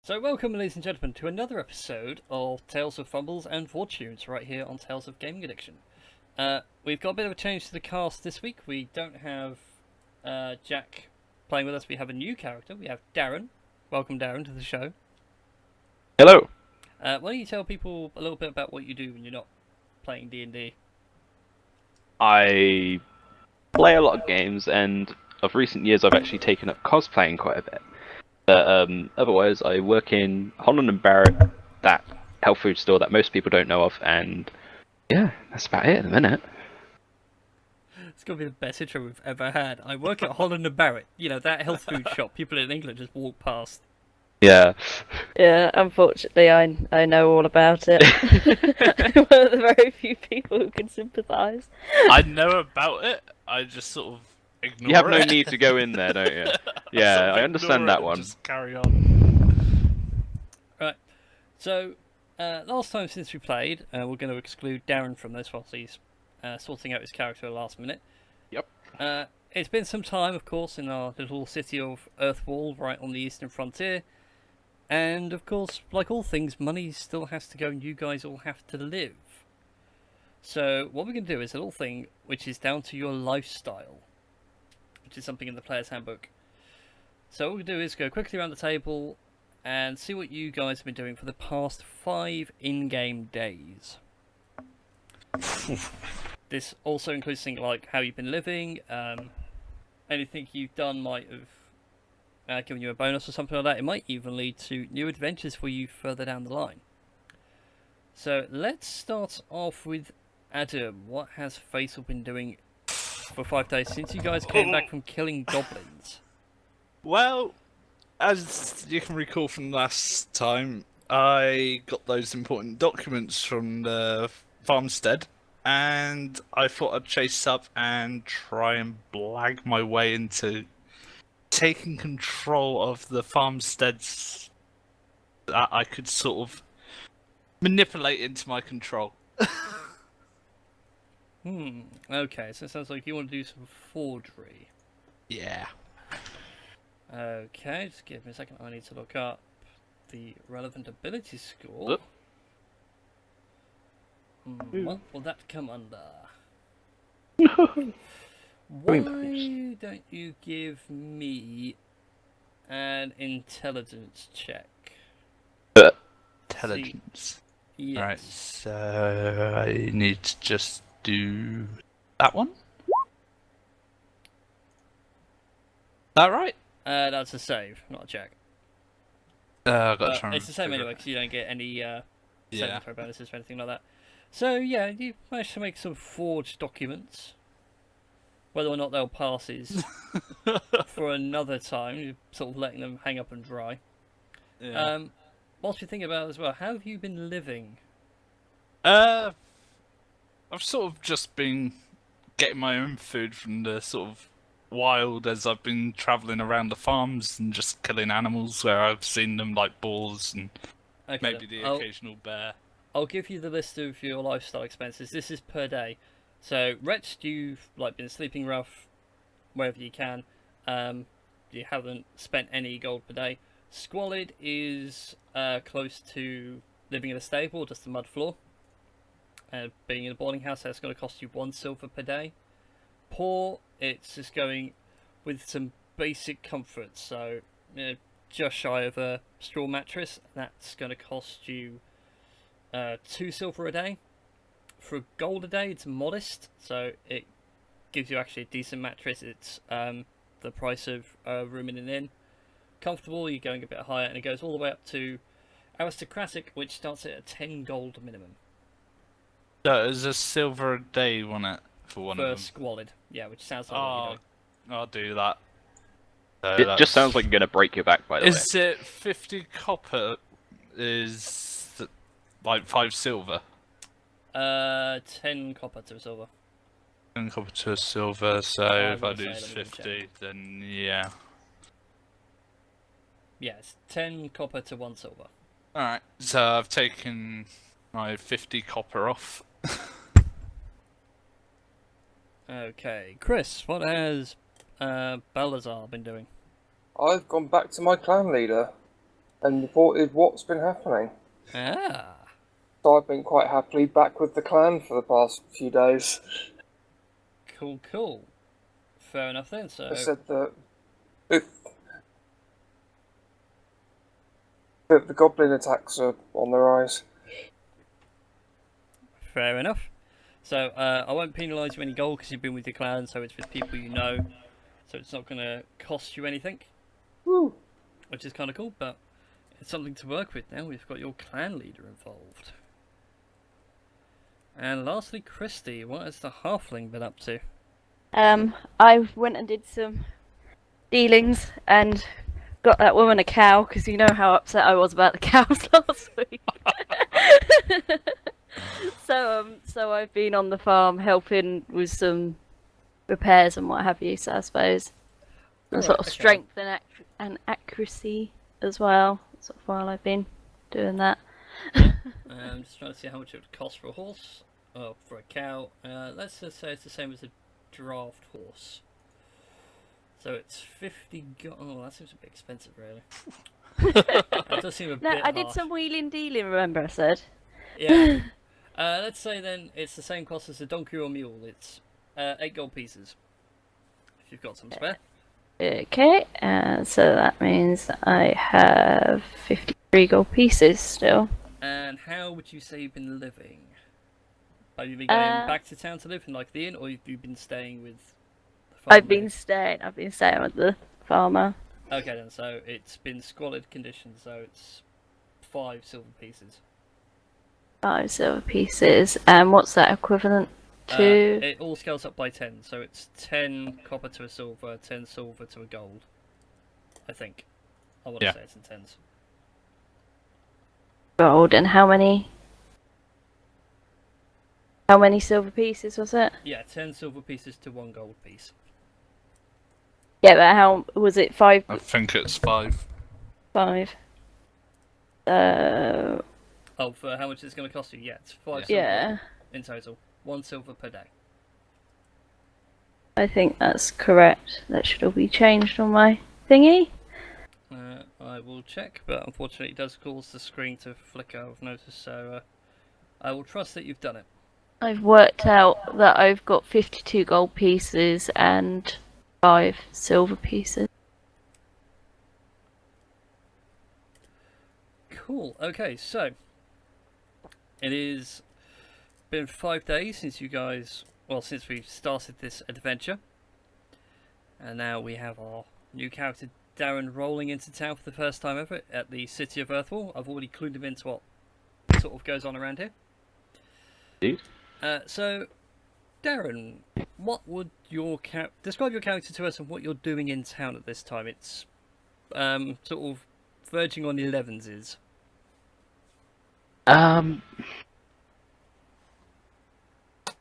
So welcome, ladies and gentlemen, to another episode of Tales of Fumbles and Fortunes, right here on Tales of Gaming Addiction. We've got a bit of a change to the cast this week. We don't have Jack playing with us. We have a new character. We have Darren. Welcome, Darren, to the show. Hello. Why don't you tell people a little bit about what you do when you're not playing D&D? I play a lot of games, and of recent years I've actually taken up cosplaying quite a bit. But otherwise, I work in Holland and Barrett, that health food store that most people don't know of, and yeah, that's about it at the minute. It's going to be the best intro we've ever had. I work at Holland and Barrett. You know, that health food shop. People in England just walk past. Yeah. Yeah, unfortunately, I know all about it. I'm one of the very few people who can sympathise. I know about it. I just sort of ignore it. You have no need to go in there, don't you? Yeah, Sort of I understand ignore that it one. and just carry on. Right. So, last time since we played, we're going to exclude Darren from this whilst he's sorting out his character at the last minute. Yep. It's been some time, of course, in our little city of Earthwall, right on the eastern frontier. And, of course, like all things, money still has to go and you guys all have to live. So, what we're going to do is a little thing which is down to your lifestyle, which is something in the player's handbook. So what we're going to do is go quickly around the table and see what you guys have been doing for the past 5 in-game days. This also includes things like how you've been living, anything you've done might have given you a bonus or something like that. It might even lead to new adventures for you further down the line. So let's start off with Adam. What has Faisal been doing for 5 days since you guys came back from killing goblins? Well, as you can recall from last time, I got those important documents from the farmstead, and I thought I'd chase up and try and blag my way into taking control of the farmsteads that I could sort of manipulate into my control. Okay, so it sounds like you want to do some forgery. Yeah. Okay, just give me a second. I need to look up the relevant ability score. What will that come under? Why don't you give me an intelligence check? Intelligence. Yes. Right, so I need to just do that one. That right? That's a save, not a check. I've got to try and It's the same figure anyway, it. because you don't get any saving Yeah. throw bonuses or anything like that. So yeah, you managed to make some forged documents. Whether or not they'll pass is for another time. You're sort of letting them hang up and dry. Yeah. Whilst you think about it as well, how have you been living? I've sort of just been getting my own food from the sort of wild as I've been travelling around the farms and just killing animals where I've seen them, like boars and Okay, maybe the occasional bear. I'll give you the list of your lifestyle expenses. This is per day. So, wretched, you've been sleeping rough wherever you can. You haven't spent any gold per day. Squalid is close to living in a stable, just a mud floor. Being in a boarding house, that's going to cost you 1 silver per day. Poor, it's just going with some basic comforts. So, just shy of a straw mattress, that's going to cost you 2 silver a day. For gold a day, it's modest, so it gives you actually a decent mattress. It's the price of a room in an inn. Comfortable, you're going a bit higher, and it goes all the way up to aristocratic, which starts at a 10 gold minimum. So it's a silver a day, wasn't it, for one For of them? squalid, yeah, which sounds like what you're doing. I'll do that. So It that's- just sounds like you're going to break your back, by the way. Is it 50 copper? Like 5 silver? 10 copper to a silver. 10 copper to a silver, so I if I would say, lose let me 50, then yeah. Yes, 10 copper to 1 silver. Alright, so I've taken my 50 copper off. Okay, Chris, what has Balasaar been doing? I've gone back to my clan leader. and reported what's been happening. Ah, So I've been quite happily back with the clan for the past few days. cool. Fair enough then. So I said that the goblin attacks are on the rise. fair enough. So I won't penalise you any gold because you've been with your clan, so it's with people you know, so it's not going to cost you anything. Woo! Which is kind of cool, but it's something to work with now. We've got your clan leader involved. And lastly, Christie, what has the halfling been up to? I went and did some dealings and got that woman a cow because you know how upset I was about the cows last week. So I've been on the farm helping with some repairs and what have you. So I suppose and sort of okay. strength and accuracy as well. Sort of while I've been doing that. I'm just trying to see how much it would cost for a horse. Oh, for a cow. Let's just say it's the same as a draft horse. So it's 50 Oh, that seems a bit expensive, really. That does seem a No, bit I did harsh. some wheeling dealing. Remember, I said. Yeah. Let's say then it's the same cost as a donkey or mule. It's 8 gold pieces. If you've got some spare. Okay, so that means I have 53 gold pieces still. And how would you say you've been living? Have you been going back to town to live in like the inn, or have you been staying with the farmer? I've been staying with the farmer. Okay then, so it's been squalid conditions, so it's 5 silver pieces. 5 silver pieces, and what's that equivalent to? It all scales up by 10, so it's 10 copper to a silver, 10 silver to a gold. I think. I want to say it's in tens. Gold, and how many? How many silver pieces was it? Yeah, 10 silver pieces to 1 gold piece. Yeah, but how was it? 5? I think it's 5. 5. Oh, for how much it's going to cost you? Yeah, it's 5 silver Yeah, in total. 1 silver per day. I think that's correct. That should all be changed on my thingy. I will check, but unfortunately it does cause the screen to flicker, I've noticed, so I will trust that you've done it. I've worked out that I've got 52 gold pieces and 5 silver pieces. Cool, okay, so it is been 5 days since you guys, well, since we've started this adventure, and now we have our new character Darren rolling into town for the first time ever at the city of Earthwall. I've already clued him into what sort of goes on around here. Indeed. So, Darren, what would your describe your character to us and what you're doing in town at this time? It's sort of verging on 11s.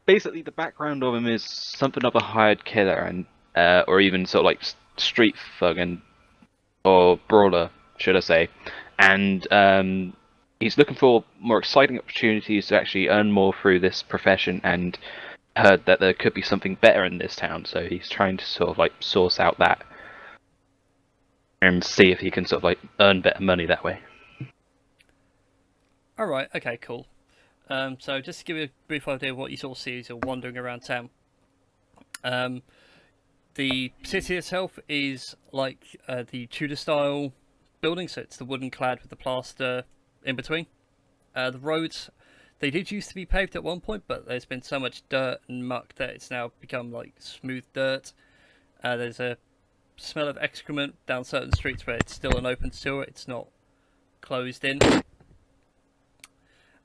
Basically, the background of him is something of a hired killer, and or even sort of like street thug or brawler, should I say? And he's looking for more exciting opportunities to actually earn more through this profession, and heard that there could be something better in this town, so he's trying to sort of like source out that and see if he can sort of like earn better money that way. Alright, okay, cool. So just to give you a brief idea of what you sort of see as you're wandering around town. The city itself is like the Tudor style building, so it's the wooden clad with the plaster in between. The roads, they did used to be paved at one point, but there's been so much dirt and muck that it's now become like smooth dirt. There's a smell of excrement down certain streets where it's still an open sewer, it's not closed in.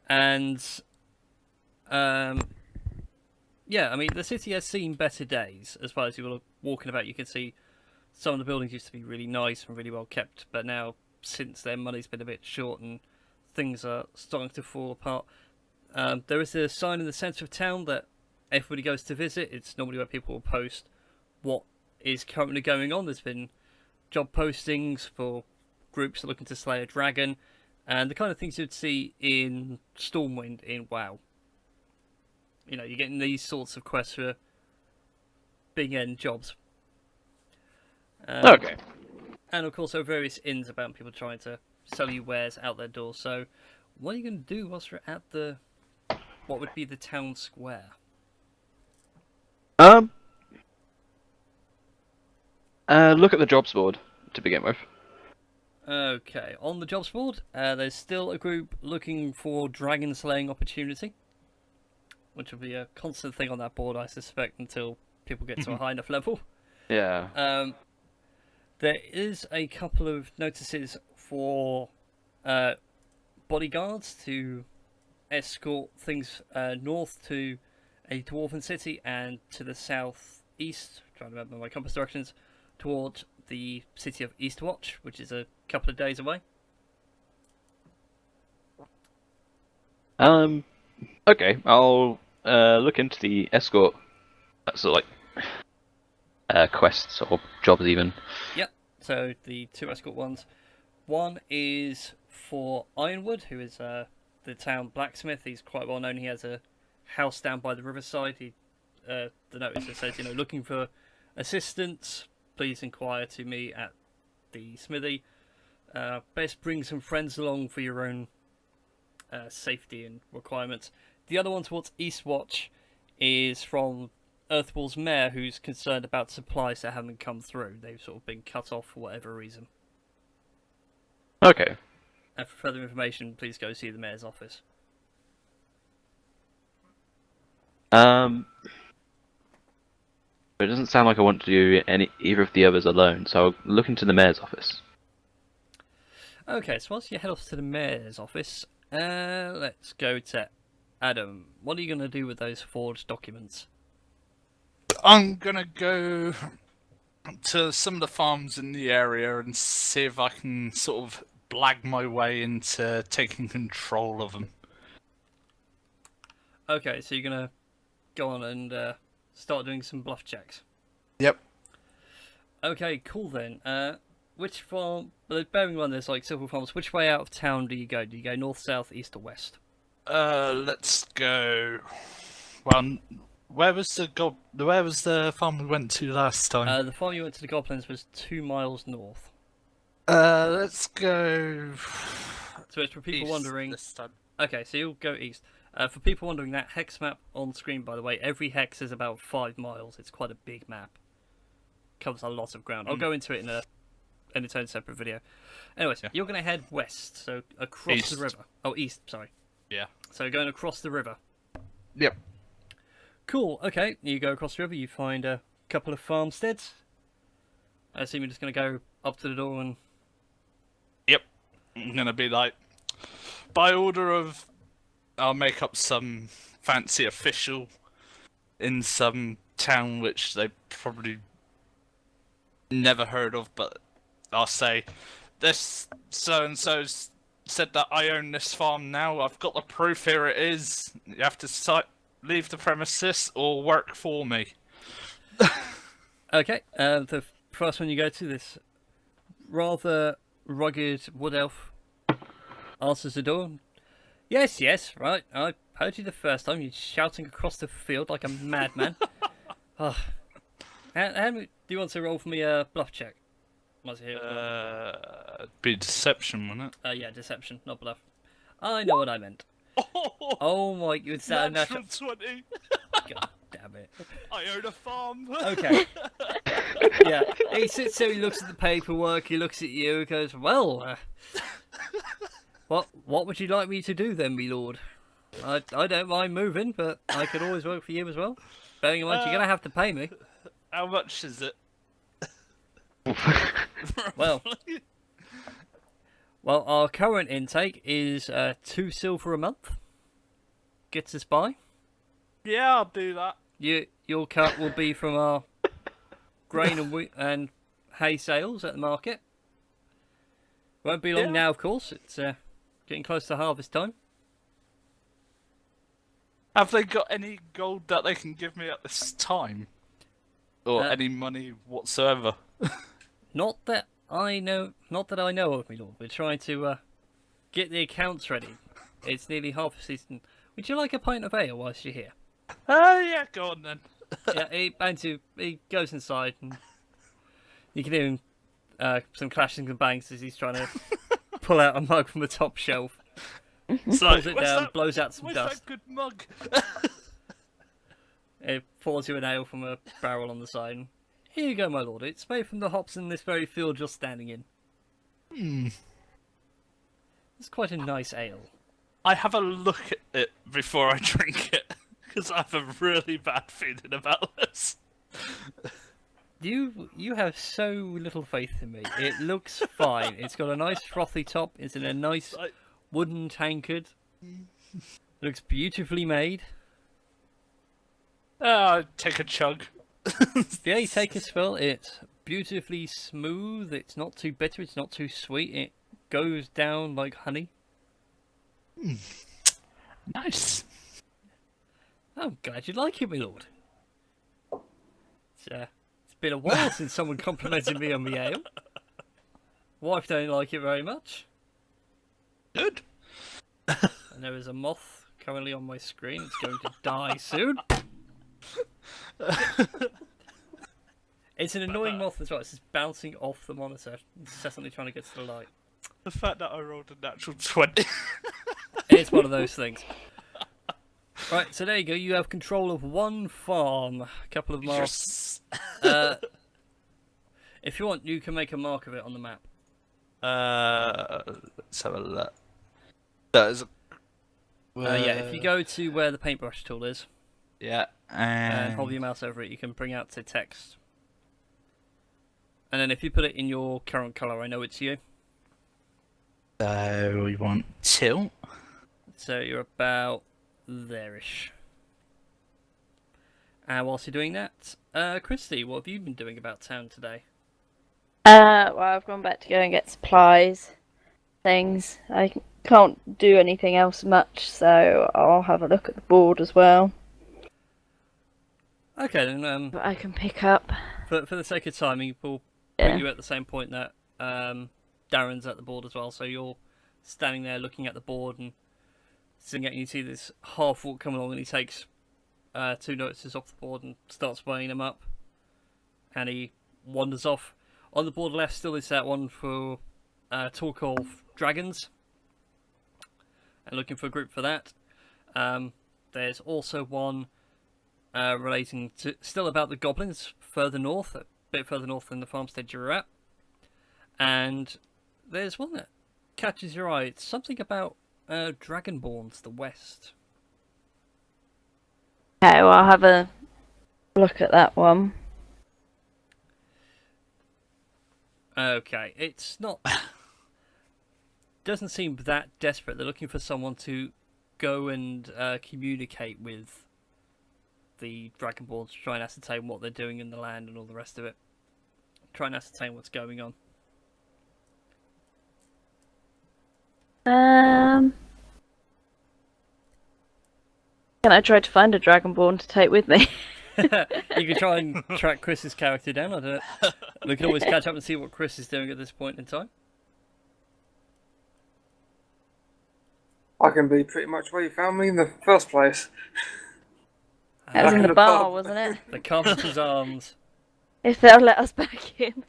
And yeah, I mean, the city has seen better days. As far as you were walking about, you can see some of the buildings used to be really nice and really well kept, but now, since then, money's been a bit short and things are starting to fall apart. There is a sign in the centre of town that everybody goes to visit. It's normally where people will post what is currently going on. There's been job postings for groups looking to slay a dragon, and the kind of things you'd see in Stormwind in WoW. You know, you're getting these sorts of quests for big end jobs. Okay. And of course, there are various inns about people trying to sell you wares out their doors. So, what are you going to do whilst you're at what would be the town square? Look at the jobs board to begin with. Okay, on the jobs board, there's still a group looking for dragon slaying opportunity, which will be a constant thing on that board, I suspect, until people get to a high enough level. Yeah. There is a couple of notices for bodyguards to escort things north to a dwarven city and to the southeast, trying to remember my compass directions, towards the city of Eastwatch, which is a couple of days away. Okay, I'll look into the escort. That's like quests or jobs even. Yep. So the two escort ones. One is for Ironwood, who is the town blacksmith. He's quite well known. He has a house down by the riverside. The notice that says, looking for assistance, please inquire to me at the smithy. Best bring some friends along for your own safety and requirements. The other one towards Eastwatch is from Earthwall's mayor, who's concerned about supplies that haven't come through. They've sort of been cut off for whatever reason. Okay. And for further information, please go see the mayor's office. It doesn't sound like I want to do either of the others alone, so I'll look into the mayor's office. Okay, so once you head off to the mayor's office, let's go to Adam. What are you going to do with those forged documents? I'm gonna go to some of the farms in the area and see if I can sort of blag my way into taking control of them. Okay, so you're going to go on and start doing some bluff checks. Yep. Okay, cool then. Which farm... Bearing in mind there's like several farms, which way out of town do you go? Do you go north, south, east or west? Let's go... Well, where was the farm we went to last time? The farm you went to the Goblins was 2 miles north. Let's go... So it's for people east wondering... this time. Okay, so you'll go east. For people wondering, that hex map on screen, by the way, every hex is about 5 miles. It's quite a big map. Covers a lot of ground. I'll go into it in its own separate video. Anyways, you're going to head west, so across East. the river. Oh, east, sorry. Yeah. So going across the river. Yep. Cool, okay. You go across the river, you find a couple of farmsteads. I assume you're just going to go up to the door and... Yep. I'm gonna be like, by order of... I'll make up some fancy official in some town which they probably never heard of, but I'll say, this so-and-so said that I own this farm now. I've got the proof, here it is. You have to leave the premises or work for me. Okay, the first one you go to, this rather rugged wood elf answers the door. Yes, right. I heard you the first time. You're shouting across the field like a madman. Oh. How do you want to roll for me a bluff check? Was it here? It'd be deception, wouldn't it? Yeah, deception, not bluff. I know what I meant. Oh my, you would sound Natural 20. God damn it. I own a farm. Okay. Yeah, he sits there, he looks at the paperwork, he looks at you, he goes, well, what would you like me to do then, me lord? I don't mind moving, but I could always work for you as well. Bearing in mind, you're going to have to pay me. How much is it? Well, our current intake is 2 silver a month. Gets us by. Yeah, I'll do that. Your cut will be from our grain and hay sales at the market. Won't be long now, of course. It's getting close to harvest time. Have they got any gold that they can give me at this time? Or any money whatsoever? Not that I know of, my lord. We're trying to get the accounts ready. It's nearly harvest season. Would you like a pint of ale whilst you're here? Yeah, go on then. Yeah, he goes inside and you can hear him some clashing and bangs as he's trying to pull out a mug from the top shelf, So, pulls it where's down, that- blows out some where's dust. that good mug? It pours you an ale from a barrel on the side. And, here you go, my lord. It's made from the hops in this very field you're standing in. It's quite a nice ale. I have a look at it before I drink it, because I have a really bad feeling about this. You have so little faith in me. It looks fine. It's got a nice frothy top. It's in a nice wooden tankard. Looks beautifully made. Take a chug. Yeah, you take a spill. It's beautifully smooth. It's not too bitter. It's not too sweet. It goes down like honey. Nice. I'm glad you like it, my lord. It's been a while since someone complimented me on the ale. Wife don't like it very much. Good. And there is a moth currently on my screen. It's going to die soon. It's an annoying moth as well. It's just bouncing off the monitor, incessantly trying to get to the light. The fact that I rolled a natural 20. It's one of those things. Right, so there you go. You have control of one farm. A couple of marks. Yes. If you want, you can make a mark of it on the map. Let's have a look. That is. Yeah, if you go to where the paintbrush tool is, Yeah, and hold your mouse over it, you can bring out the text. And then if you put it in your current colour, I know it's you. So we want tilt. So you're about there-ish. And whilst you're doing that, Christie, what have you been doing about town today? Well, I've gone back to go and get supplies, things. I can't do anything else much, so I'll have a look at the board as well. Okay, then. But I can pick up. For the sake of timing, we'll Yeah. put you at the same point that Darren's at the board as well. So you're standing there looking at the board and sitting at, and you see this half orc come along, and he takes 2 notices off the board and starts weighing them up. And he wanders off. On the board left still is that one for talk of dragons. And looking for a group for that. There's also one relating to still about the goblins further north, a bit further north than the farmstead you're at. And there's one that catches your eye. It's something about dragonborn to the west. Okay, well, I'll have a look at that one. Okay, it's not. Doesn't seem that desperate. They're looking for someone to go and communicate with the Dragonborn to try and ascertain what they're doing in the land and all the rest of it. Try and ascertain what's going on. Can I try to find a Dragonborn to take with me? You can try and track Chris's character down. I don't know. We can always catch up and see what Chris is doing at this point in time. I can be pretty much where you found me in the first place. That was Back in in the the bar, pub. wasn't it? The Carpenter's Arms. If they'll let us back in.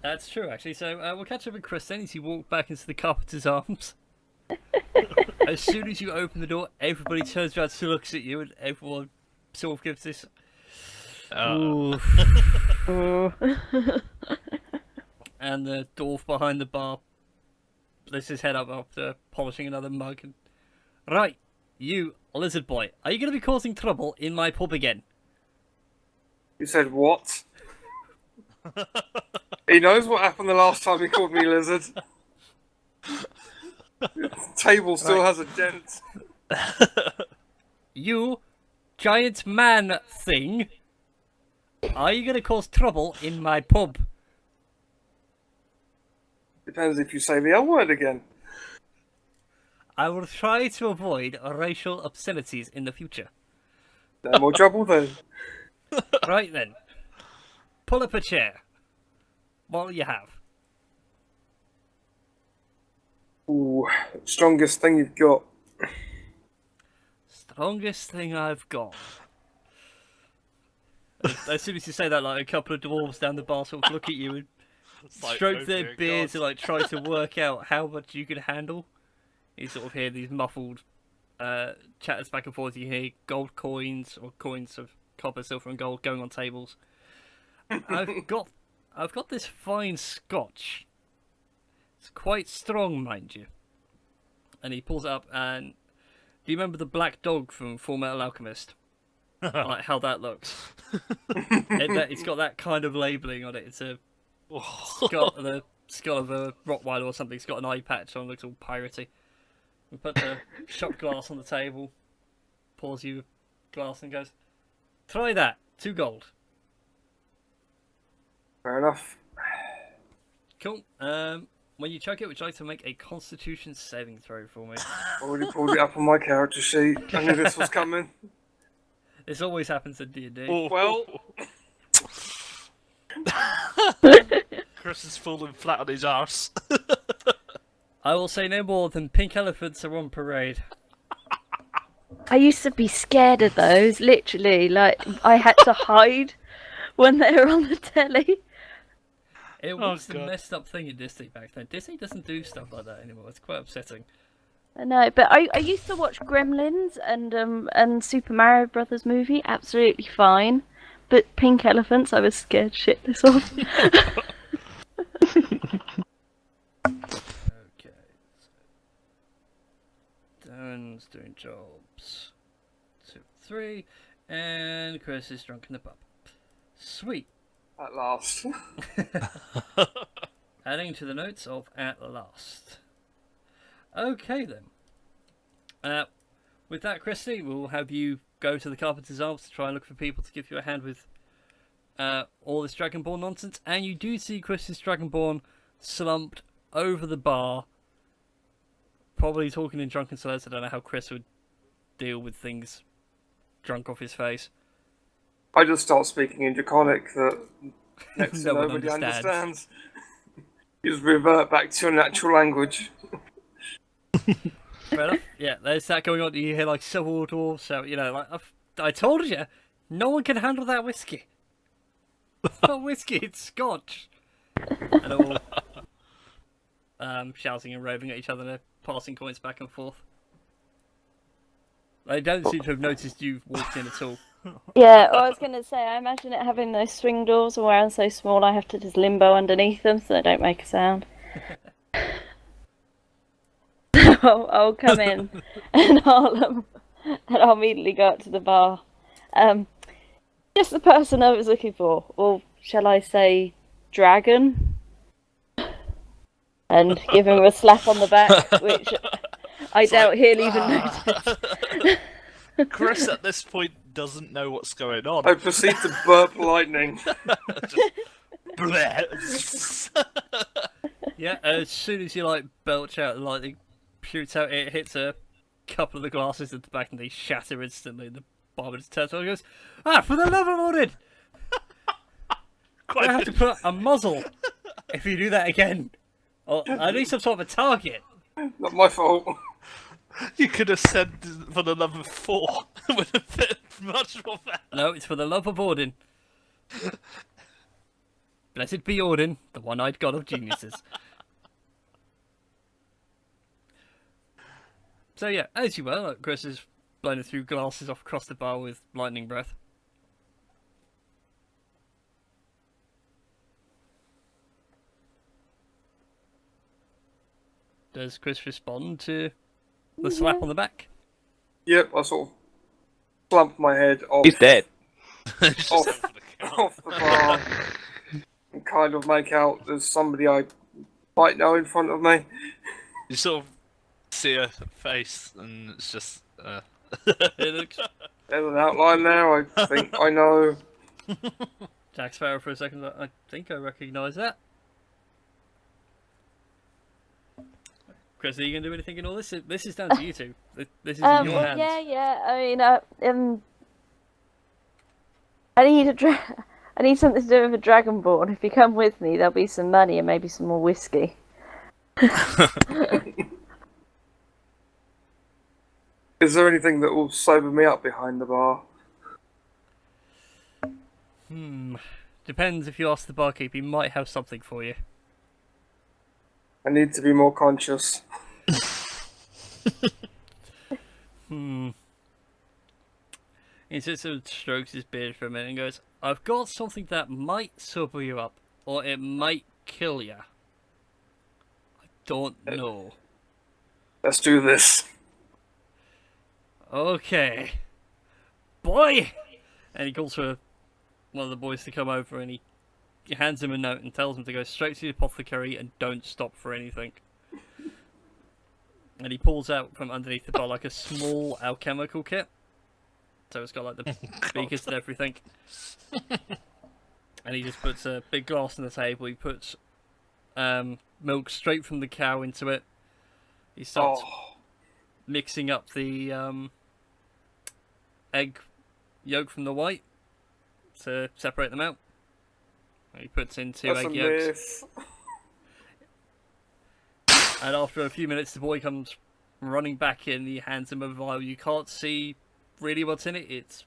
That's true, actually. So we'll catch up with Chris then as you walk back into the Carpenter's Arms. As soon as you open the door, everybody turns around and looks at you, and everyone sort of gives this. Ooh. Ooh. And the dwarf behind the bar lifts his head up after polishing another mug. And, right, you lizard boy, are you going to be causing trouble in my pub again? You said what? He knows what happened the last time he called me lizard. The table still has a dent. You giant man thing, are you going to cause trouble in my pub? Depends if you say the L word again. I will try to avoid racial obscenities in the future. No more trouble then. Right then. Pull up a chair. What'll you have? Ooh, strongest thing you've got. Strongest thing I've got. As soon as you say that, like a couple of dwarves down the bar sort of look at you and stroke their beards and like try to work out how much you can handle. You sort of hear these muffled chatters back and forth. You hear gold coins or coins of copper, silver, and gold going on tables. I've got this fine scotch. It's quite strong, mind you. And he pulls it up, and do you remember the black dog from Full Metal Alchemist? Like how that looks. It's got that kind of labelling on it. It's the skull of a Rottweiler or something. It's got an eye patch on. It looks all piratey. We put the shot glass on the table. Pours you a glass and goes, "Try that. 2 gold." Fair enough. Cool. When you chug it, would you like to make a Constitution saving throw for me? Already pulled it up on my character sheet. I knew this was coming. This always happens in D&D. Well, Chris is falling flat on his arse. I will say no more than pink elephants are on parade. I used to be scared of those, literally. Like, I had to hide when they were on the telly. It was the God. messed up thing in Disney back then. Disney doesn't do stuff like that anymore. It's quite upsetting. I know, but I used to watch Gremlins and Super Mario Brothers movie, absolutely fine. But pink elephants, I was scared shitless of. Okay. So Darren's doing jobs. 2, 3. And Chris is drunk in the pub. Sweet. At last. Adding to the notes of at last. Okay then. With that, Christie, we'll have you go to the Carpenter's Arms to try and look for people to give you a hand with all this Dragonborn nonsense. And you do see Christie's Dragonborn slumped over the bar, probably talking in drunken slurs. I don't know how Chris would deal with things drunk off his face. I just start speaking in Draconic that next No to one nobody understands. understands. You just revert back to your natural language. Fair enough. Yeah, there's that going on. You hear like several dwarves shout, you know, like, I told you, no one can handle that whiskey. It's not whiskey, it's scotch. And all shouting and raving at each other, they're passing coins back and forth. They don't seem to have noticed you've walked in at all. Yeah, well, I was going to say, I imagine it having those swing doors and where I'm so small, I have to just limbo underneath them so they don't make a sound. I'll come in and I'll immediately go up to the bar. Just the person I was looking for, or shall I say, dragon? And give him a slap on the back, which I doubt he'll even notice. Chris at this point doesn't know what's going on. I proceed to burp lightning. Yeah, as soon as you like belch out the lightning shoots out, it hits a couple of the glasses at the back and they shatter instantly. The barber just turns around and goes, for the love of Odin! I have to put a muzzle if you do that again. Or I need some sort of a target. Not my fault. You could have said for the love of 4. Would have been much more better. No, it's for the love of Odin. Blessed be Odin, the one-eyed god of geniuses. So yeah, as you were, like, Chris is blowing through glasses off across the bar with lightning breath. Does Chris respond to the slap on the back? Yep, I sort of slump my head off, He's dead. off the bar and kind of make out there's somebody I might know in front of me. You sort of see her face, and it's just. It looks There's an outline there, I think I know. Jack Sparrow for a second. Like, I think I recognise that. Chris, are you going to do anything in all this? This is down to you two. This is in your hands. Yeah. I mean, I need something to do with a dragonborn. If you come with me, there'll be some money and maybe some more whiskey. Is there anything that will sober me up behind the bar? Do Depends if you ask the barkeep, he might have something for you. I need to be more conscious. He sits and strokes his beard for a minute and goes, I've got something that might sober you up, or it might kill you. I don't know. Let's do this. Okay. Boy! And he calls for one of the boys to come over and he hands him a note and tells him to go straight to the apothecary and don't stop for anything. And he pulls out from underneath the bar like a small alchemical kit. So it's got like the beakers and everything. And he just puts a big glass on the table. He puts milk straight from the cow into it. He starts mixing up the egg yolk from the white to separate them out. And he puts in two egg yolks. And after a few minutes, the boy comes running back in. He hands him a vial. You can't see really what's in it. It's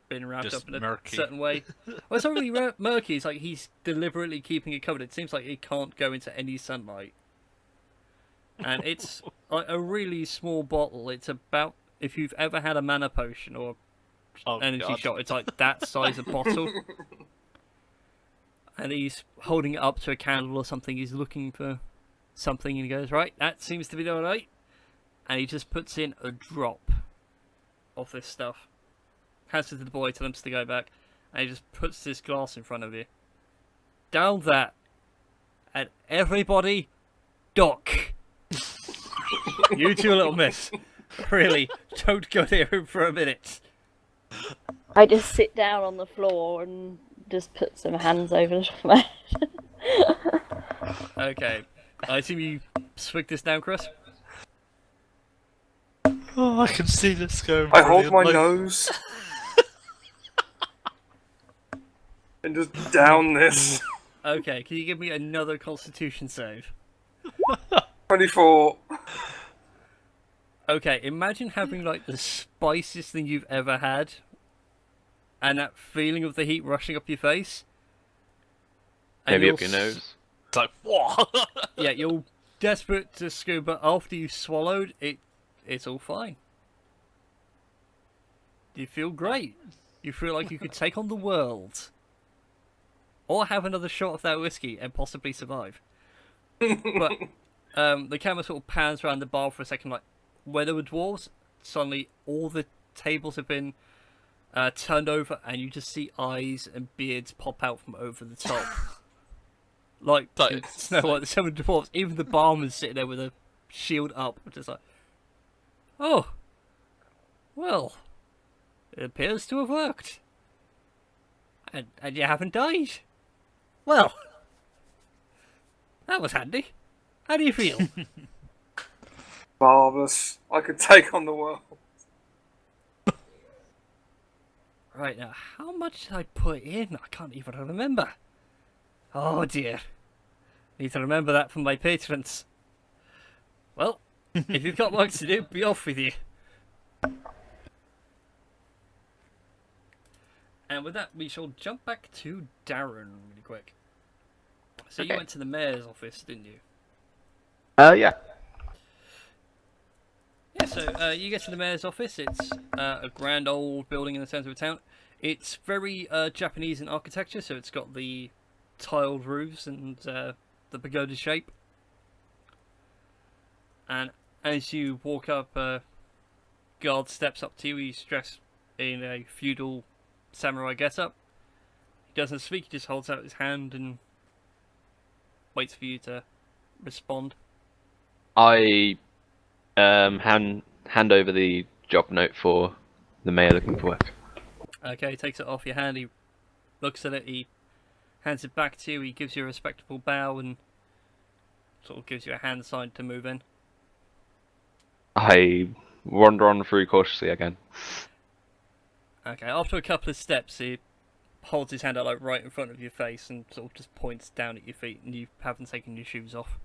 been wrapped Just up in a murky. certain way. Well, it's not really murky. It's like he's deliberately keeping it covered. It seems like it can't go into any sunlight. And it's like a really small bottle. It's about, if you've ever had a mana potion or energy shot, it's like that size of bottle. And he's holding it up to a candle or something. He's looking for something and he goes, right, that seems to be the right. And he just puts in a drop of this stuff. Hands it to the boy, tells him to go back. And he just puts this glass in front of you. Down that. And everybody, duck. You two little miss. Really, don't go near him for a minute. I just sit down on the floor and just put some hands over the top of my head. Okay. I assume you swig this down, Chris? Oh, I can see this going. I hold my nose. And just down this. Okay, can you give me another constitution save? 24. Okay, imagine having like the spiciest thing you've ever had, and that feeling of the heat rushing up your face. And Maybe up your nose. It's like, what? Yeah, you're desperate to scoop, but after you've swallowed, it's all fine. You feel great. You feel like you could take on the world. Or have another shot of that whiskey and possibly survive. But the camera sort of pans around the bar for a second, like, where there were dwarves, suddenly all the tables have been turned over and you just see eyes and beards pop out from over the top. Like, in Snow White, the Seven Dwarfs, even the barman's sitting there with a shield up, just like, oh, well, it appears to have worked. And you haven't died. Well, that was handy. How do you feel? Marvellous. I could take on the world. Right, now, how much did I put in? I can't even remember. Oh dear. Need to remember that from my patrons. Well, if you've got work to do, be off with you. And with that, we shall jump back to Darren really quick. So you Okay. went to the mayor's office, didn't you? Yeah. Yeah, so you get to the mayor's office. It's a grand old building in the centre of town. It's very Japanese in architecture, so it's got the tiled roofs and the pagoda shape. And as you walk up, guard steps up to you. He's dressed in a feudal samurai getup. He doesn't speak, he just holds out his hand and waits for you to respond. I hand over the job note for the mayor looking for work. Okay, he takes it off your hand, he looks at it, he hands it back to you, he gives you a respectable bow and sort of gives you a hand sign to move in. I wander on through cautiously again. Okay, after a couple of steps, he holds his hand out like right in front of your face and sort of just points down at your feet, and you haven't taken your shoes off.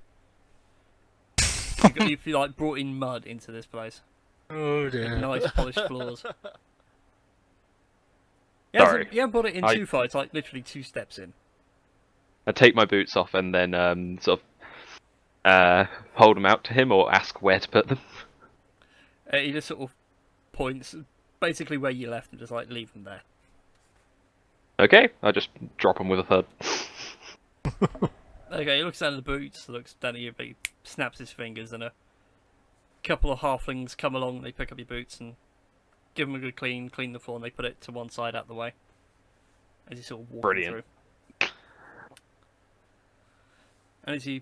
You've like brought in mud into this place. Oh dear. Nice polished floors. Sorry. You haven't bought it in I- 2 fights, like literally 2 steps in. I take my boots off and then sort of hold them out to him or ask where to put them. He just sort of points basically where you left and just like leave them there. Okay, I just drop them with a thud. Okay, he looks down at the boots, looks down at you, but he snaps his fingers, and a couple of halflings come along, they pick up your boots and give them a good clean the floor, and they put it to one side out the way. As you sort of walk Brilliant. through. And as you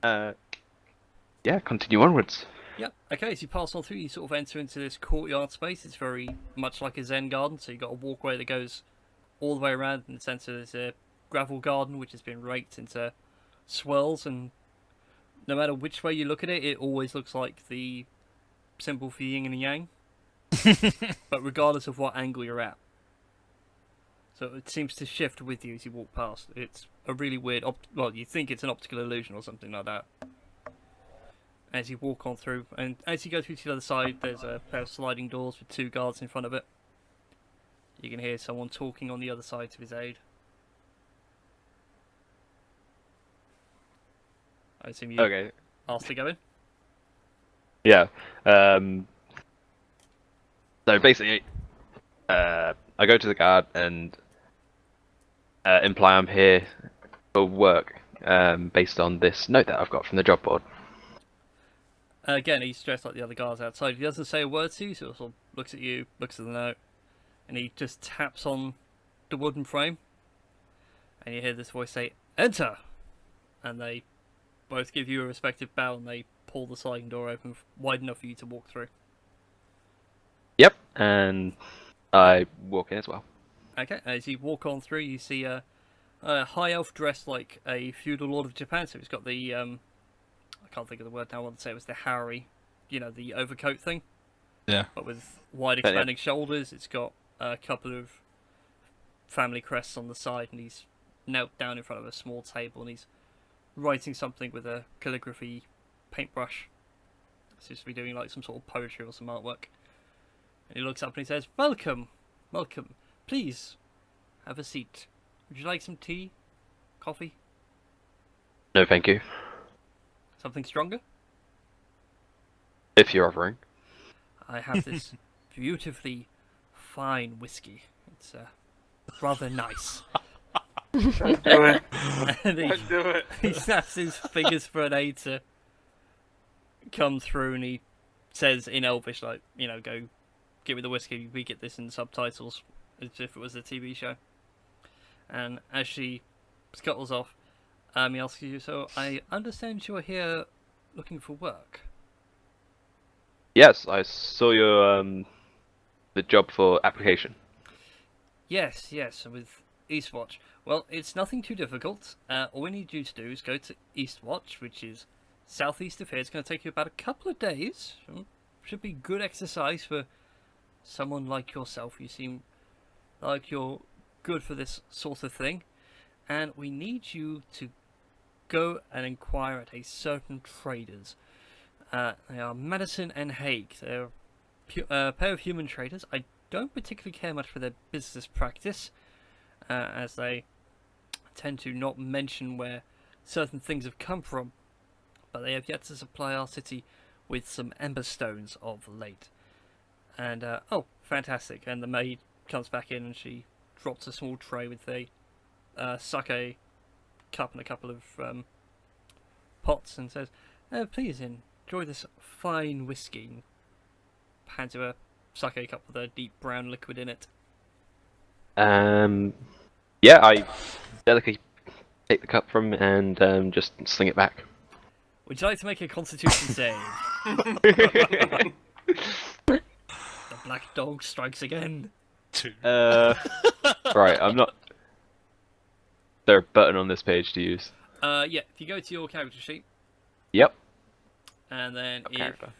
Yeah, continue onwards. yeah, okay, as you pass on through, you sort of enter into this courtyard space. It's very much like a Zen garden, so you've got a walkway that goes all the way around. In the centre there's a gravel garden which has been raked into swirls, and no matter which way you look at it, it always looks like the symbol for yin and yang. But regardless of what angle you're at. So it seems to shift with you as you walk past. It's a really weird, well, you think it's an optical illusion or something like that. As you walk on through, and as you go through to the other side, there's a pair of sliding doors with 2 guards in front of it. You can hear someone talking on the other side to his aide. I assume you Okay. asked to go in? Yeah. So basically, I go to the guard and imply I'm here for work, based on this note that I've got from the job board. Again, he's dressed like the other guards outside. He doesn't say a word to you, so he sort of looks at you, looks at the note, and he just taps on the wooden frame. And you hear this voice say, "Enter!" And they both give you a respective bow, and they pull the sliding door open wide enough for you to walk through. Yep, and I walk in as well. Okay, as you walk on through, you see a high elf dressed like a feudal lord of Japan. So he's got the I can't think of the word now. I want to say it was the Harry, the overcoat thing. Yeah. But with wide expanding shoulders. It's got a couple of family crests on the side, and he's knelt down in front of a small table, and he's writing something with a calligraphy paintbrush. Seems to be doing like some sort of poetry or some artwork. And he looks up and he says, "Welcome, welcome. Please, have a seat. Would you like some tea? Coffee? No, thank you. Something stronger? If you're offering. I have this beautifully fine whiskey. It's rather nice." Don't do it. And Don't do it. he snaps his fingers for an aide to come through, and he says in Elvish, like, go get me the whiskey. We get this in subtitles as if it was a TV show. And as she scuttles off, he asks you, "So I understand you're here looking for work?" Yes, I saw your the job for application. Yes, with Eastwatch. Well, it's nothing too difficult. All we need you to do is go to Eastwatch, which is southeast of here. It's going to take you about a couple of days. Should be good exercise for someone like yourself. You seem like you're good for this sort of thing. And we need you to go and inquire at a certain traders. They are Madison and Haig. They're a pair of human traders. I don't particularly care much for their business practice, as they tend to not mention where certain things have come from, but they have yet to supply our city with some ember stones of late. And, oh, fantastic. And the maid comes back in and she drops a small tray with a sake cup and a couple of pots and says, "Please enjoy this fine whiskey." Hands you a sake cup with a deep brown liquid in it. Yeah, I delicately take the cup from him and just sling it back. Would you like to make a constitution save? The black dog strikes again. 2. Right, I'm not. Is there a button on this page to use? Yeah, if you go to your character sheet, Yep. and then if Character.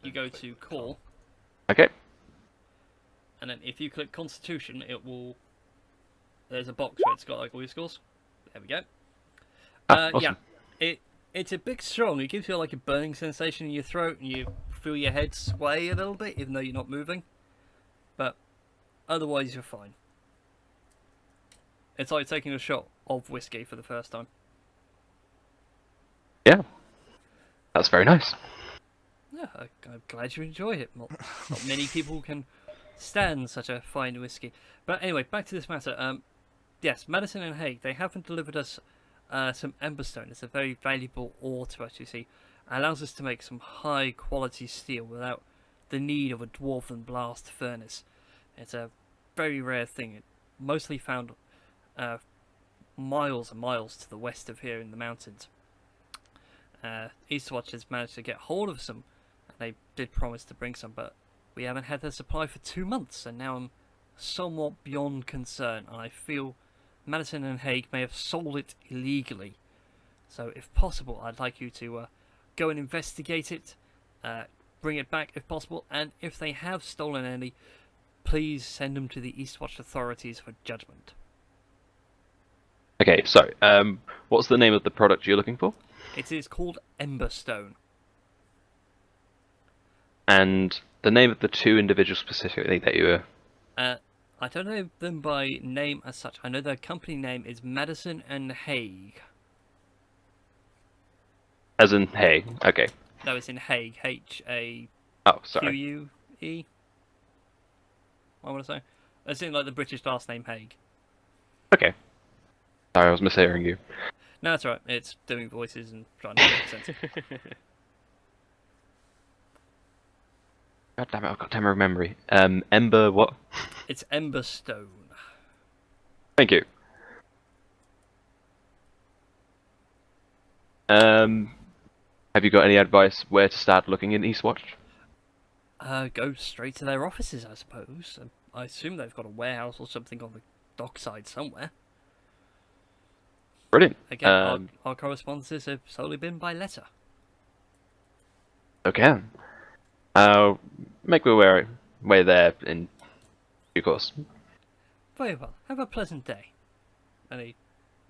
you go to call, Okay. and then if you click constitution, it will... There's a box where it's got like all your scores. There we go. Awesome. Yeah, it's a bit strong. It gives you like a burning sensation in your throat, and you feel your head sway a little bit, even though you're not moving. But otherwise, you're fine. It's like taking a shot of whiskey for the first time. Yeah, that's very nice. Yeah, I'm glad you enjoy it. Not many people can stand such a fine whiskey. But anyway, back to this matter. Yes, Madison and Hague, they haven't delivered us some emberstone. It's a very valuable ore to us, you see. It allows us to make some high quality steel without the need of a dwarven blast furnace. It's a very rare thing. It's mostly found miles and miles to the west of here in the mountains. Eastwatch has managed to get hold of some, and they did promise to bring some, but we haven't had their supply for 2 months, and now I'm somewhat beyond concern, and I feel Madison and Hague may have sold it illegally. So if possible, I'd like you to go and investigate it, bring it back if possible, and if they have stolen any, please send them to the Eastwatch authorities for judgment. Okay, so what's the name of the product you're looking for? It is called Emberstone. And the name of the 2 individuals specifically that you were... I don't know them by name as such. I know their company name is Madison and Hague. As in Hague, okay. No, it's in Hague. H-A-Q-U-E. Oh, sorry. I want to say. It's in like the British last name Hague. Okay. Sorry, I was mishearing you. No, that's right. It's doing voices and trying to make sense. God damn it, I've got tamper of memory. Ember what? It's Emberstone. Thank you. Have you got any advice where to start looking in Eastwatch? Go straight to their offices, I suppose. I assume they've got a warehouse or something on the dockside somewhere. Brilliant. Again, our correspondences have solely been by letter. Okay. I'll make my way there in due course. Very well. Have a pleasant day. And he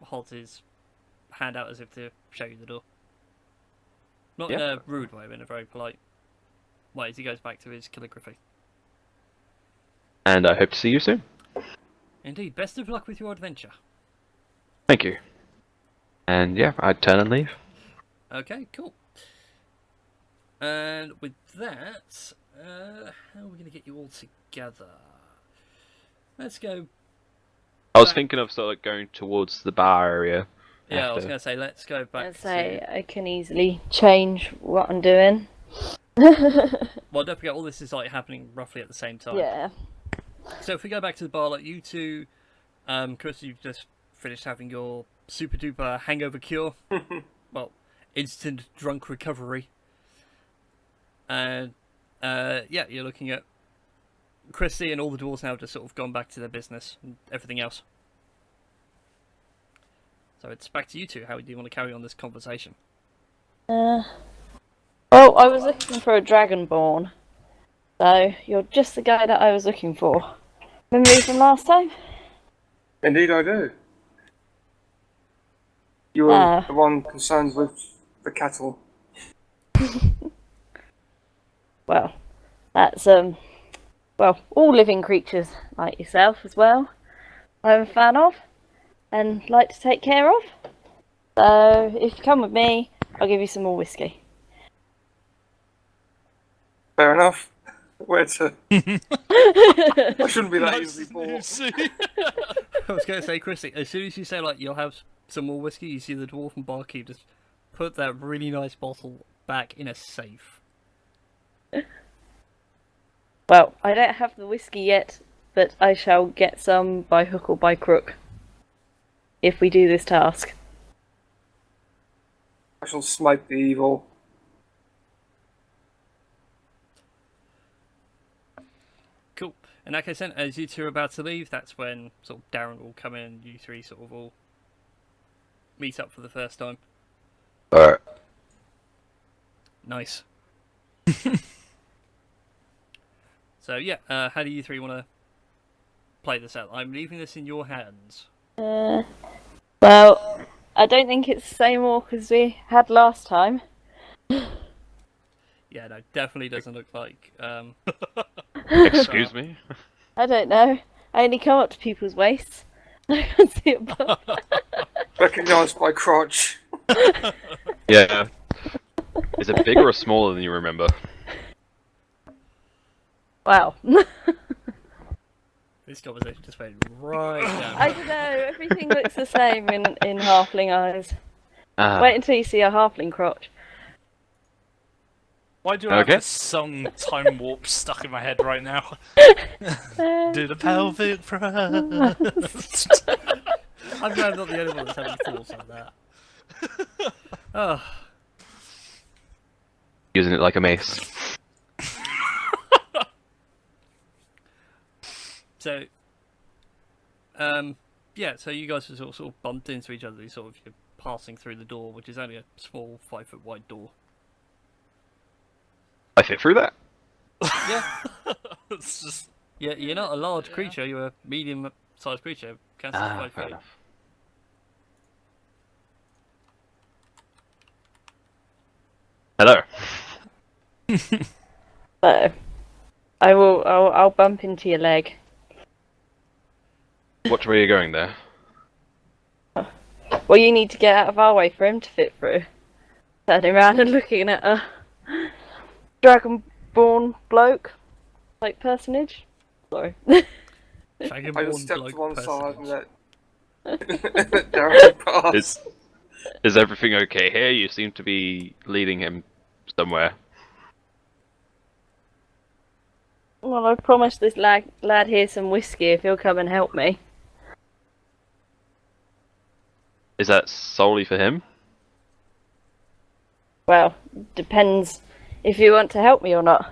holds his hand out as if to show you the door. Not in a rude way, but in a very polite way as he goes back to his calligraphy. And I hope to see you soon. Indeed. Best of luck with your adventure. Thank you. And yeah, I'd turn and leave. Okay, cool. And with that, how are we going to get you all together? Let's go. I was thinking of sort of like going towards the bar area. Yeah, I was going to say, let's go back I'd say to... I can easily change what I'm doing. Well, don't forget, all this is like happening roughly at the same time. Yeah. So if we go back to the bar, like you two, Chris, you've just finished having your super duper hangover cure. Well, instant drunk recovery. And yeah, you're looking at Christie and all the dwarves now have just sort of gone back to their business and everything else. So it's back to you two. How do you want to carry on this conversation? Well, I was looking for a dragonborn. So you're just the guy that I was looking for. Remember me from last time? Indeed, I do. You were the one concerned with the cattle. Well, that's well, all living creatures like yourself as well. I'm a fan of and like to take care of. So if you come with me, I'll give you some more whiskey. Fair enough. Where to? I shouldn't be that easily bored. I was going to say, Christie, as soon as you say like you'll have some more whiskey, you see the dwarven barkeep just put that really nice bottle back in a safe. Well, I don't have the whiskey yet, but I shall get some by hook or by crook. If we do this task. I shall smite the evil. Cool. In that case then, as you two are about to leave, that's when sort of Darren will come in and you three sort of all meet up for the first time. Alright. Nice. So yeah, how do you three want to play this out? I'm leaving this in your hands. Well, I don't think it's the same orc as we had last time. Yeah, no, definitely doesn't look like... Excuse me? I don't know. I only come up to people's waists. I can see a bump. Recognised by crotch. Yeah. Is it bigger or smaller than you remember? Wow. This conversation just went right down. I don't know, everything looks the same in halfling eyes. Ah. Wait until you see a halfling crotch. Why do I have Okay. this song Time Warp stuck in my head right now? Do the pelvic thrust. I'm glad I'm not the only one that's having thoughts like that. Oh, Using it like a mace. so, yeah. So you guys are sort of bumped into each other. You're passing through the door, which is only a small 5-foot wide door. I fit through that. Yeah, It's just yeah. You're not a large creature. You're a medium-sized creature. Counts as 5 Fair feet. enough. Hello. So, I'll bump into your leg. Which way are you going there? Well, you need to get out of our way for him to fit through. Turning around and looking at a dragonborn bloke, like personage. Sorry. I Dragonborn just stepped to bloke one side and personage. let Darren pass. Is everything okay here? You seem to be leading him somewhere. Well, I promised this lad here some whiskey if he'll come and help me. Is that solely for him? Well, depends if you want to help me or not.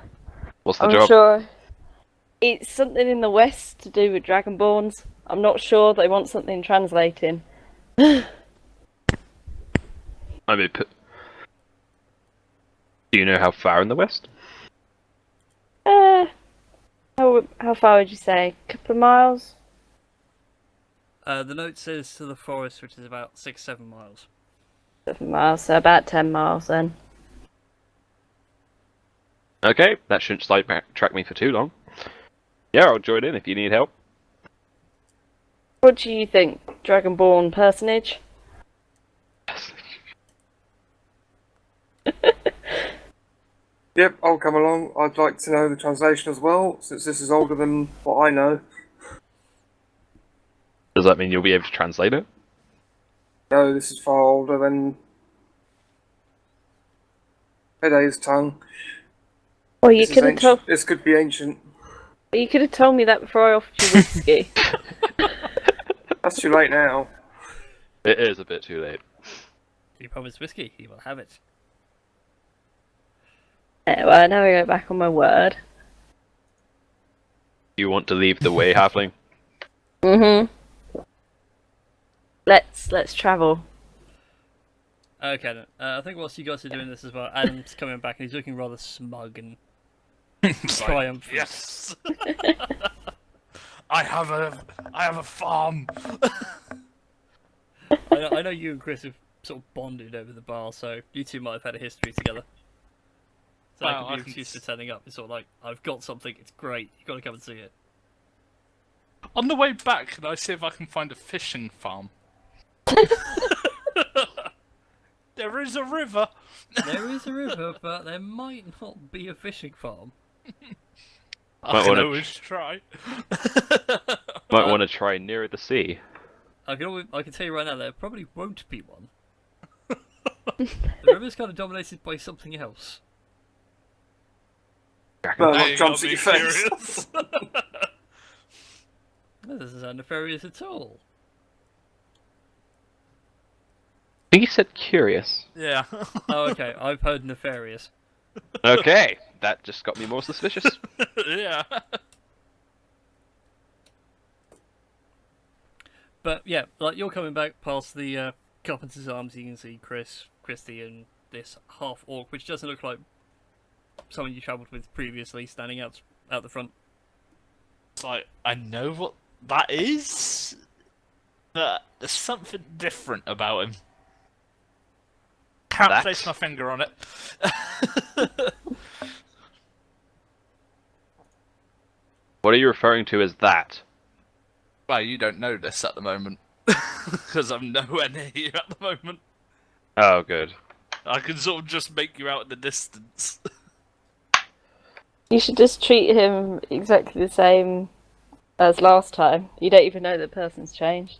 What's the I'm job? sure it's something in the west to do with dragonborns. I'm not sure they want something translating. I mean, do you know how far in the west? How far would you say? A couple of miles? The note says to the forest, which is about 6-7 miles. 7 miles, so about 10 miles then. Okay, that shouldn't sidetrack me for too long. Yeah, I'll join in if you need help. What do you think, dragonborn personage? Yep, I'll come along. I'd like to know the translation as well, since this is older than what I know. Does that mean you'll be able to translate it? No, this is far older than Pede's tongue. Well, you This is could have ancient. told This could be ancient. you could have told me that before I offered you whiskey. That's too late now. It is a bit too late. You promised whiskey, you will have it. Yeah, well, I never go back on my word. You want to leave the way, halfling? Let's travel. Okay then. I think whilst you guys are doing this as well, Adam's coming back and he's looking rather smug and It's like, triumphant. yes. I have a farm. I know you and Chris have sort of bonded over the bar, so you two might have had a history together. So that Well, could be I an can excuse for turning up. It's sort of like, I've got something, it's great, you've got to come and see it. On the way back, can I see if I can find a fishing farm? There is a river. There is a river, but there might not be a fishing farm. I Might can wanna- always try. Might want to try nearer the sea. I can tell you right now, there probably won't be one. The river's kind of dominated by something else. Well, Now what you jumps got at your me face? curious. That doesn't sound nefarious at all. I think he said curious. Yeah. Oh, okay, I've heard nefarious. Okay, that just got me more suspicious. Yeah. But yeah, like you're coming back past the Carpenter's Arms, you can see Christie, and this half orc, which doesn't look like someone you travelled with previously, standing out the front. It's like, I know what that is, but there's something different about him. Can't That? place my finger on it. What are you referring to as that? Well, you don't know this at the moment. Because I'm nowhere near you at the moment. Oh, good. I can sort of just make you out in the distance. You should just treat him exactly the same as last time. You don't even know the person's changed.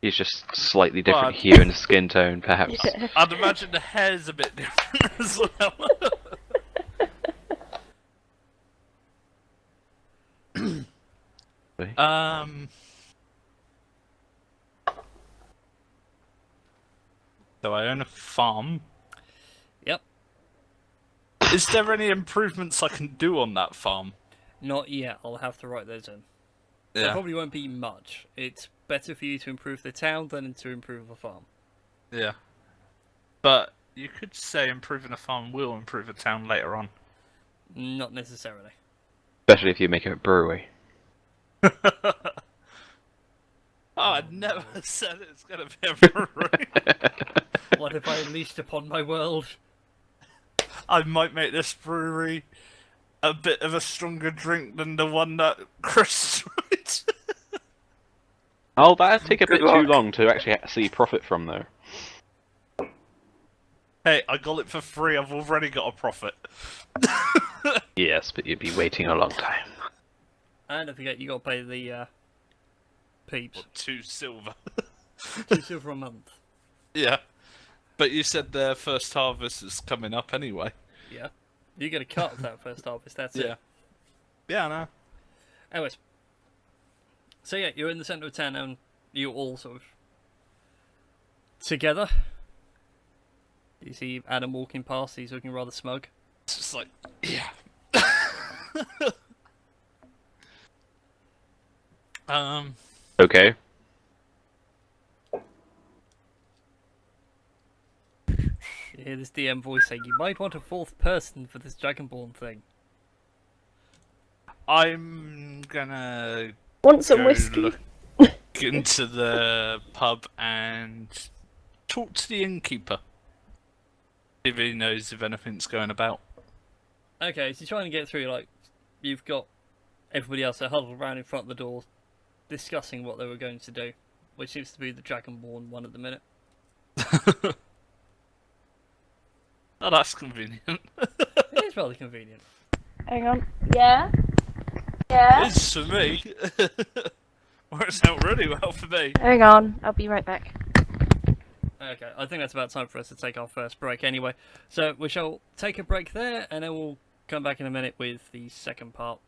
He's just slightly different Well, hue and skin tone, perhaps. Yeah. I'd imagine the hair's a bit different as well. So I own a farm. Yep. Is there any improvements I can do on that farm? Not yet. I'll have to write those in. There probably won't be much. It's better for you to improve the town than to improve the farm. Yeah. But you could say improving a farm will improve a town later on. Not necessarily. Especially if you make it a brewery. Oh, I never said it's gonna be a brewery. What have I unleashed upon my world? I might make this brewery a bit of a stronger drink than the one that Chris tried. Oh, that'd take a Good bit luck. too long to actually see profit from, though. Hey, I got it for free. I've already got a profit. Yes, but you'd be waiting a long time. And don't forget, you got to pay the peeps. 2 silver. 2 silver a month. Yeah. But you said their first harvest is coming up anyway. Yeah. You get a cut of that first harvest, that's it. Yeah, I know. Anyways. So yeah, you're in the centre of town and you're all sort of together. You see Adam walking past, he's looking rather smug. It's just like, yeah. Okay. You hear this DM voice saying, you might want a 4th person for this Dragonborn thing. I'm gonna Want some go whiskey? look into the pub and talk to the innkeeper. See if he knows if anything's going about. Okay, so you're trying to get through, like, you've got everybody else there huddled around in front of the door discussing what they were going to do, which seems to be the Dragonborn one at the minute. Oh, that's convenient. It is rather convenient. Hang on. Yeah? Yeah? It's for me. Works out really well for me. Hang on. I'll be right back. Okay, I think that's about time for us to take our first break anyway. So we shall take a break there, and then we'll come back in a minute with the second part.